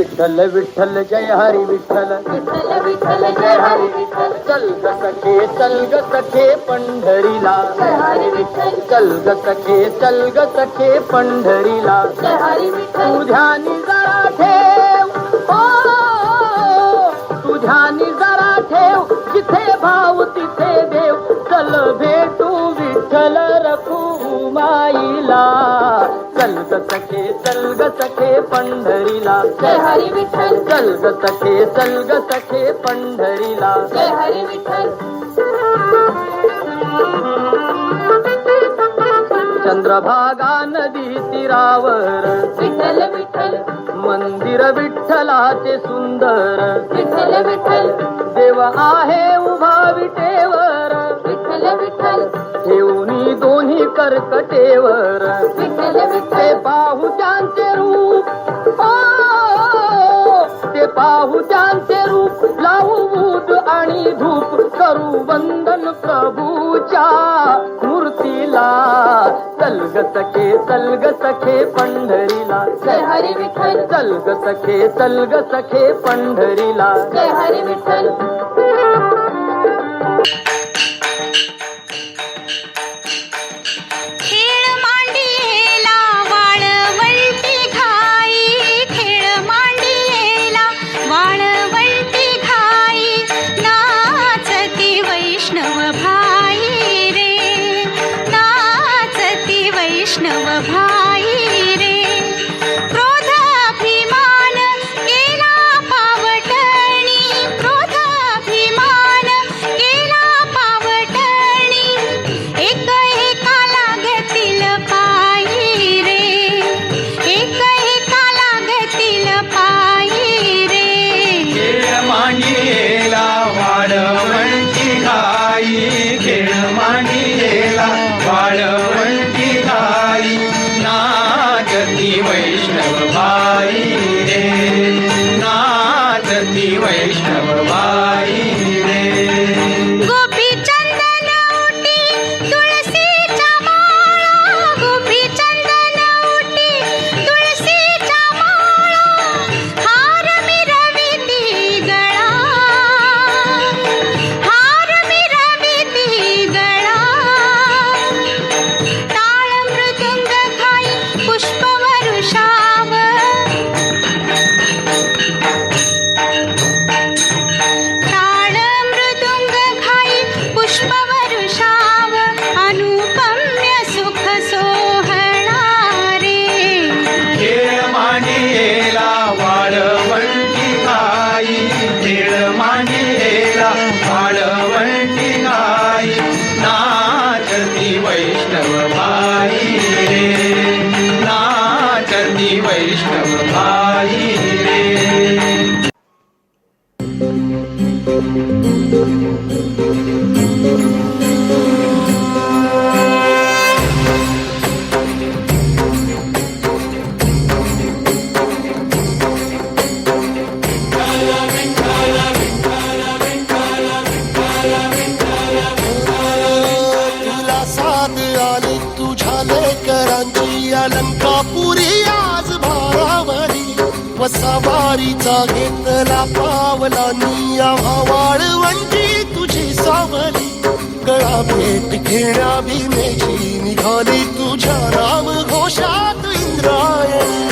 विठ्ठल विठ्ठल जय हरी विठ्ठल, विठ्ठल विठ्ठल जय हरी विठ्ठल, चल ग सखे पंढरीला, जय हरी विठ्ठल, चल ग सखे पंढरीला, जय हरी विठ्ठल, तुझ्यानी जरा ठेव तुझ्यानी जरा ठेव, जिथे भाव तिथे देव, चल भेटू विठ्ठल रखुमाईला, चल ग सखे पंढरीला, जय हरी विठ्ठल, चल ग सखे पंढरीला, जय हरी विठ्ठल, चंद्रभागा नदी तीरावर, विठ्ठल विठ्ठल, मंदिर विठ्ठलाचे सुंदर, विठ्ठल विठ्ठल, देव आहे उभा विटेवर, विठ्ठल विठ्ठल, ठेवणी दोन्ही कर्कटेवर, विठ्ठल ते विठ्ठल, पाहू त्यांचे रूप, ते पाहू त्यांचे रूप, लावू बूद आणि धूप, करू वंदन प्रभूच्या मूर्तीला, चल ग सखे पंढरीला, जय हरी विठ्ठल, चल ग सखे पंढरीला, जय हरी विठ्ठल, खेळ मांडियेला वाळवंटी घाई, खेळ मांडियेला वाळवंटी घाई, नाचती वैष्णव भाई रे, नाचती वैष्णव भाई रे, क्रोधाभिमान केला पावटणी, क्रोधाभिमान केला पावटणी, एक एका लागतील पायी रे, एक एका लागतील पायी रे, खेळ मांडियेला वाळवंटी घाई, खेळ मांडियेला वाळवंटी घाई, नाचती वैष्णव बाई रे, नाचती वैष्णव बाई रे, गोपीचंदन उटी तुळशीच्या माळा, गोपीचंदन उटी तुळशीच्या माळा, हार मिरविती गळा, हार मिरविती गळा, टाळ मृदुंग घाई पुष्पवरुषाव, टाळ मृदुंग घाई पुष्पवरुषाव, अनुपम्य सुख सोहळा रे, खेळ मांडियेला वाळवंटी घाई, खेळ मांडियेला वाळवंटी घाई, नाचती वैष्णव बाई रे, नाचती वैष्णव बाई रे, तुला साध आली तुझ्या लेकरांची, अलंकापुरी आज भारावरी, वसावारीचा घेतला पावला निया, वाळवंटी तुझी सावली, गळा भेट घेण्या भीमेची, निघाली तुझ्या राम घोषात इंद्रायणी.